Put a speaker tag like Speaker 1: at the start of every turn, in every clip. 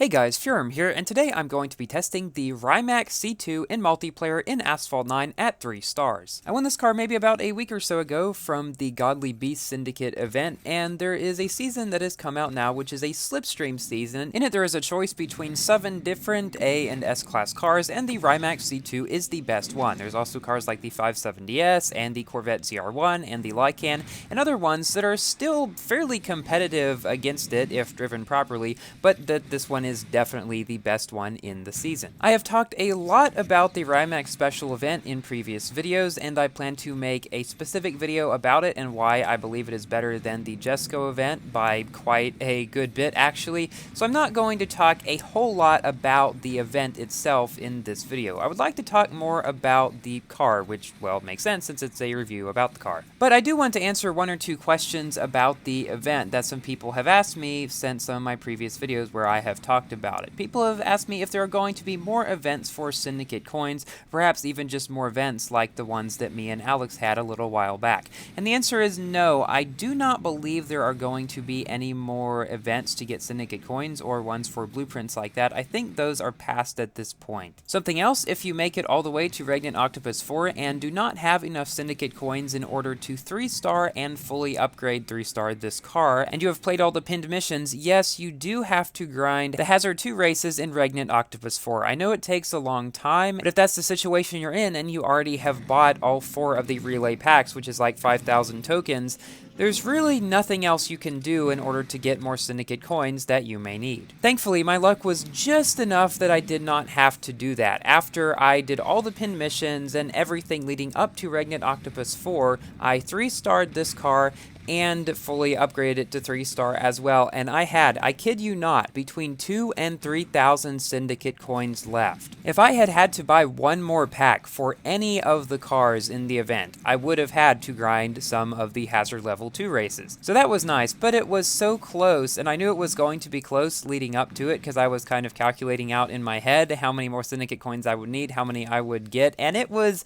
Speaker 1: Hey guys, Feuerrm here, and today I'm going to be testing the Rimac C2 in multiplayer in Asphalt 9 at 3 stars. I won this car maybe about a week or so ago from the Godly Beast Syndicate event, and there is a season that has come out now which is a slipstream season. In it there is a choice between 7 different A and S class cars, and the Rimac C2 is the best one. There's also cars like the 570S and the Corvette ZR1 and the Lycan, and other ones that are still fairly competitive against it if driven properly, but this one is definitely the best one in the season. I have talked a lot about the Rimac special event in previous videos, and I plan to make a specific video about it and why I believe it is better than the Jesco event by quite a good bit actually, so I'm not going to talk a whole lot about the event itself in this video. I would like to talk more about the car, which, well, makes sense since it's a review about the car. But I do want to answer one or two questions about the event that some people have asked me since some of my previous videos where I have talked about it. People have asked me if there are going to be more events for Syndicate coins, perhaps even just more events like the ones that me and Alex had a little while back. And the answer is no, I do not believe there are going to be any more events to get Syndicate coins or ones for blueprints like that. I think those are past at this point. Something else, if you make it all the way to Regnant Octopus 4 and do not have enough Syndicate coins in order to 3-star and fully upgrade 3-star this car, and you have played all the pinned missions, yes, you do have to grind the Hazard 2 races in Regnant Octopus 4. I know it takes a long time, but if that's the situation you're in and you already have bought all 4 of the relay packs, which is like 5,000 tokens, there's really nothing else you can do in order to get more Syndicate coins that you may need. Thankfully, my luck was just enough that I did not have to do that. After I did all the pinned missions and everything leading up to Regnant Octopus 4, I 3-starred this car and fully upgraded it to 3-star as well, and I had, I kid you not, between 2,000 and 3,000 Syndicate coins left. If I had had to buy one more pack for any of the cars in the event, I would have had to grind some of the Hazard Level 2 races. So that was nice, but it was so close, and I knew it was going to be close leading up to it because I was kind of calculating out in my head how many more Syndicate coins I would need, how many I would get, and it was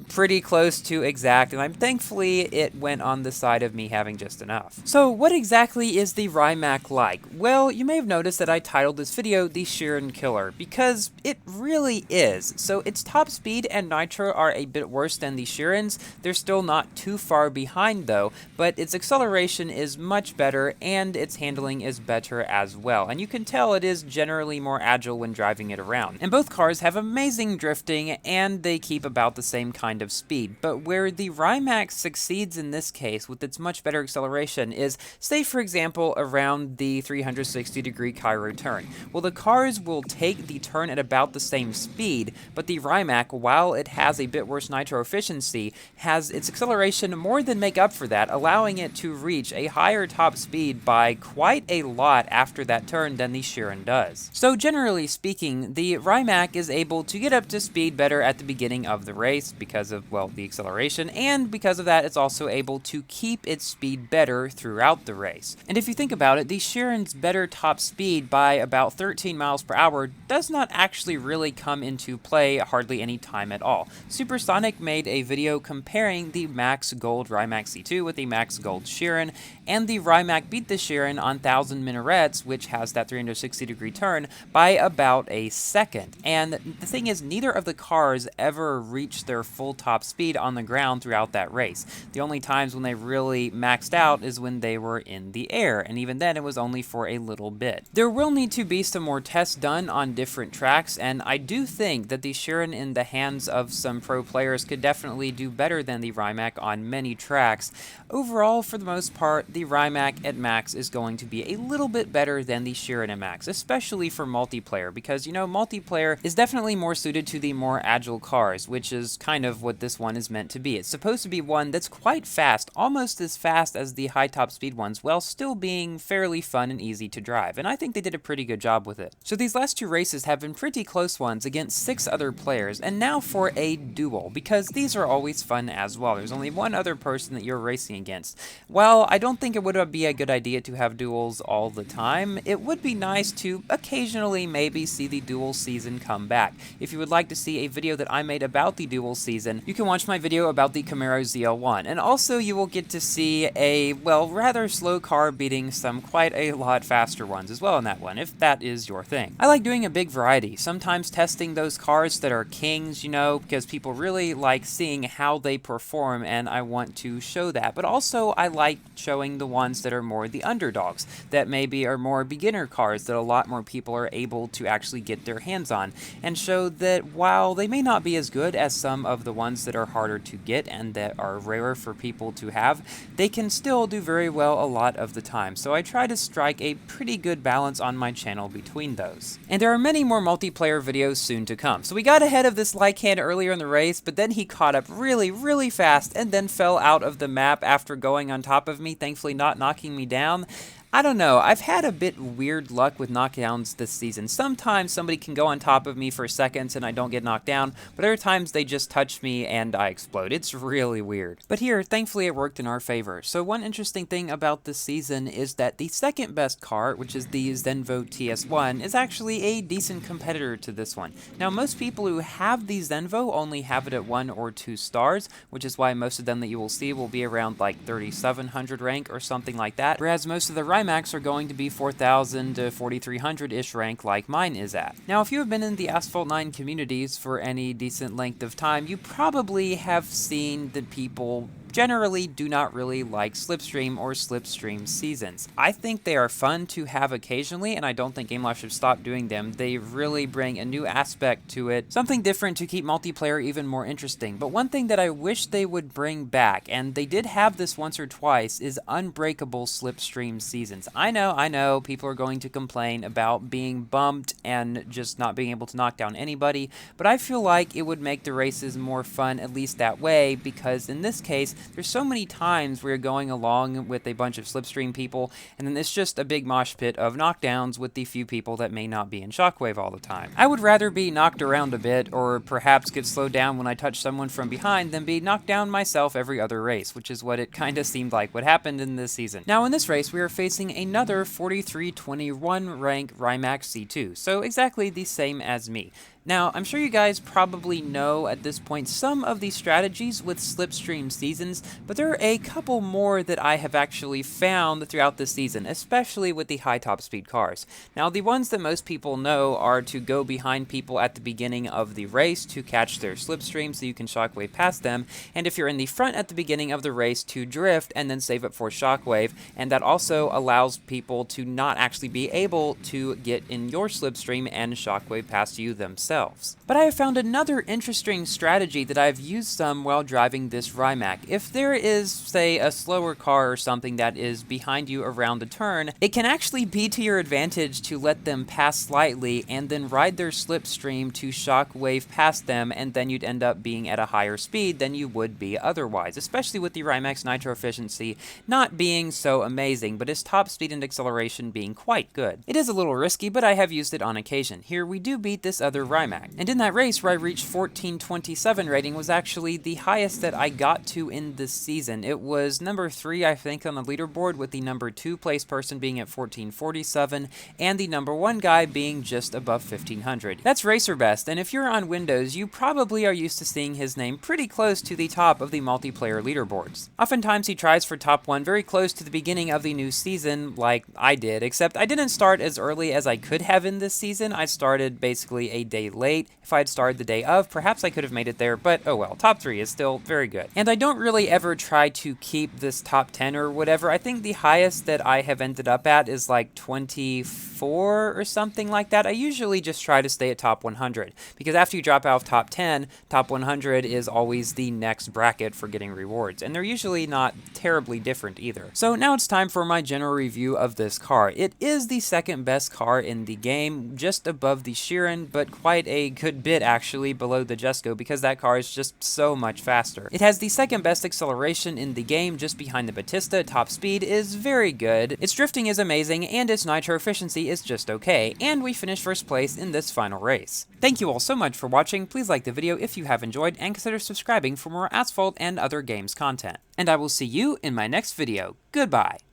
Speaker 1: pretty close to exact, and thankfully it went on the side of me having just enough. So what exactly is the Rimac like? Well, you may have noticed that I titled this video the CHIRON Killer, because it really is. So its top speed and nitro are a bit worse than the CHIRON's. They're still not too far behind though, but its acceleration is much better and its handling is better as well. And you can tell it is generally more agile when driving it around. And both cars have amazing drifting and they keep about the same kind of speed. But where the Rimac succeeds in this case with its much better acceleration is, say for example, around the 360-degree gyro turn. Well, the cars will take the turn at about the same speed, but the Rimac, while it has a bit worse nitro efficiency, has its acceleration more than make up for that, allowing it to reach a higher top speed by quite a lot after that turn than the CHIRON does. So generally speaking, the Rimac is able to get up to speed better at the beginning of the race because of, well, the acceleration, and because of that it's also able to keep its speed better throughout the race. And if you think about it, the CHIRON's better top speed by about 13 miles per hour does not actually really come into play hardly any time at all. Supersonic made a video comparing the Max Gold Rimac C2 with the Max Gold CHIRON, and the Rimac beat the CHIRON on 1,000 Minarets, which has that 360-degree turn, by about a second. And the thing is, neither of the cars ever reached their full top speed on the ground throughout that race. The only times when they really maxed out is when they were in the air, and even then it was only for a little bit. There will need to be some more tests done on different tracks, and I do think that the CHIRON in the hands of some pro players could definitely do better than the Rimac on many tracks. Overall, for the most part, the Rimac at max is going to be a little bit better than the CHIRON at max, especially for multiplayer, because, you know, multiplayer is definitely more suited to the more agile cars, which is kind of what this one is meant to be. It's supposed to be one that's quite fast, almost as fast as the high top speed ones, while still being fairly fun and easy to drive, and I think they did a pretty good job with it. So these last 2 races have been pretty close ones against 6 other players, and now for a duel, because these are always fun as well. There's only one other person that you're racing against. While I don't think it would be a good idea to have duels all the time, it would be nice to occasionally maybe see the duel season come back. If you would like to see a video that I made about the duel season, you can watch my video about the Camaro ZL1, and also you will get to see a, well, rather slow car beating some quite a lot faster ones as well in that one, if that is your thing. I like doing a big variety, sometimes testing those cars that are kings, you know, because people really like seeing how they perform, and I want to show that. But also, I like showing the ones that are more the underdogs, that maybe are more beginner cars that a lot more people are able to actually get their hands on, and show that while they may not be as good as some of the ones that are harder to get and that are rarer for people to have, they can still do very well a lot of the time. So I try to strike a pretty good balance on my channel between those. And there are many more multiplayer videos soon to come. So we got ahead of this Lycan earlier in the race, but then he caught up really fast and then fell out of the map after going on top of me, thankfully not knocking me down. I don't know, I've had a bit weird luck with knockdowns this season. Sometimes somebody can go on top of me for seconds and I don't get knocked down, but other times they just touch me and I explode. It's really weird. But here, thankfully it worked in our favor. So one interesting thing about this season is that the second best car, which is the Zenvo TS1, is actually a decent competitor to this one. Now most people who have the Zenvo only have it at 1 or 2 stars, which is why most of them that you will see will be around like 3700 rank or something like that, whereas most of the Rimacs are going to be 4,000 to 4,300-ish rank like mine is at. Now, if you have been in the Asphalt 9 communities for any decent length of time, you probably have seen that people generally do not really like slipstream or slipstream seasons. I think they are fun to have occasionally, and I don't think GameLoft should stop doing them. They really bring a new aspect to it, something different to keep multiplayer even more interesting. But one thing that I wish they would bring back, and they did have this once or twice, is unbreakable slipstream seasons. I know, people are going to complain about being bumped and just not being able to knock down anybody, but I feel like it would make the races more fun, at least that way, because in this case, there's so many times where you're going along with a bunch of slipstream people, and then it's just a big mosh pit of knockdowns with the few people that may not be in shockwave all the time. I would rather be knocked around a bit, or perhaps get slowed down when I touch someone from behind, than be knocked down myself every other race, which is what it kinda seemed like what happened in this season. Now in this race, we are facing another 4321 rank Rimac C2, so exactly the same as me. Now, I'm sure you guys probably know at this point some of the strategies with slipstream seasons, but there are a couple more that I have actually found throughout the season, especially with the high top speed cars. Now, the ones that most people know are to go behind people at the beginning of the race to catch their slipstream so you can shockwave past them, and if you're in the front at the beginning of the race, to drift and then save it for shockwave, and that also allows people to not actually be able to get in your slipstream and shockwave past you themselves. But I have found another interesting strategy that I've used some while driving this Rimac. If there is, say, a slower car or something that is behind you around a turn, it can actually be to your advantage to let them pass slightly and then ride their slipstream to shockwave past them, and then you'd end up being at a higher speed than you would be otherwise, especially with the Rimac's nitro efficiency not being so amazing, but its top speed and acceleration being quite good. It is a little risky, but I have used it on occasion. Here we do beat this other Rimac. And in that race where I reached 1427 rating was actually the highest that I got to in this season. It was number 3, I think, on the leaderboard, with the number 2 place person being at 1447 and the number 1 guy being just above 1500. That's Racer Best, and if you're on Windows, you probably are used to seeing his name pretty close to the top of the multiplayer leaderboards. Oftentimes he tries for top 1 very close to the beginning of the new season, like I did, except I didn't start as early as I could have in this season. I started basically a day late. If I had started the day of, perhaps I could have made it there, but oh well, top 3 is still very good. And I don't really ever try to keep this top 10 or whatever. I think the highest that I have ended up at is like 24 or something like that. I usually just try to stay at top 100, because after you drop out of top 10, top 100 is always the next bracket for getting rewards, and they're usually not terribly different either. So now it's time for my general review of this car. It is the second best car in the game, just above the CHIRON, but quite a good bit actually below the Jesco, because that car is just so much faster. It has the second best acceleration in the game, just behind the Batista. Top speed is very good, its drifting is amazing, and its nitro efficiency is just okay, and we finished first place in this final race. Thank you all so much for watching. Please like the video if you have enjoyed, and consider subscribing for more Asphalt and other games content. And I will see you in my next video. Goodbye!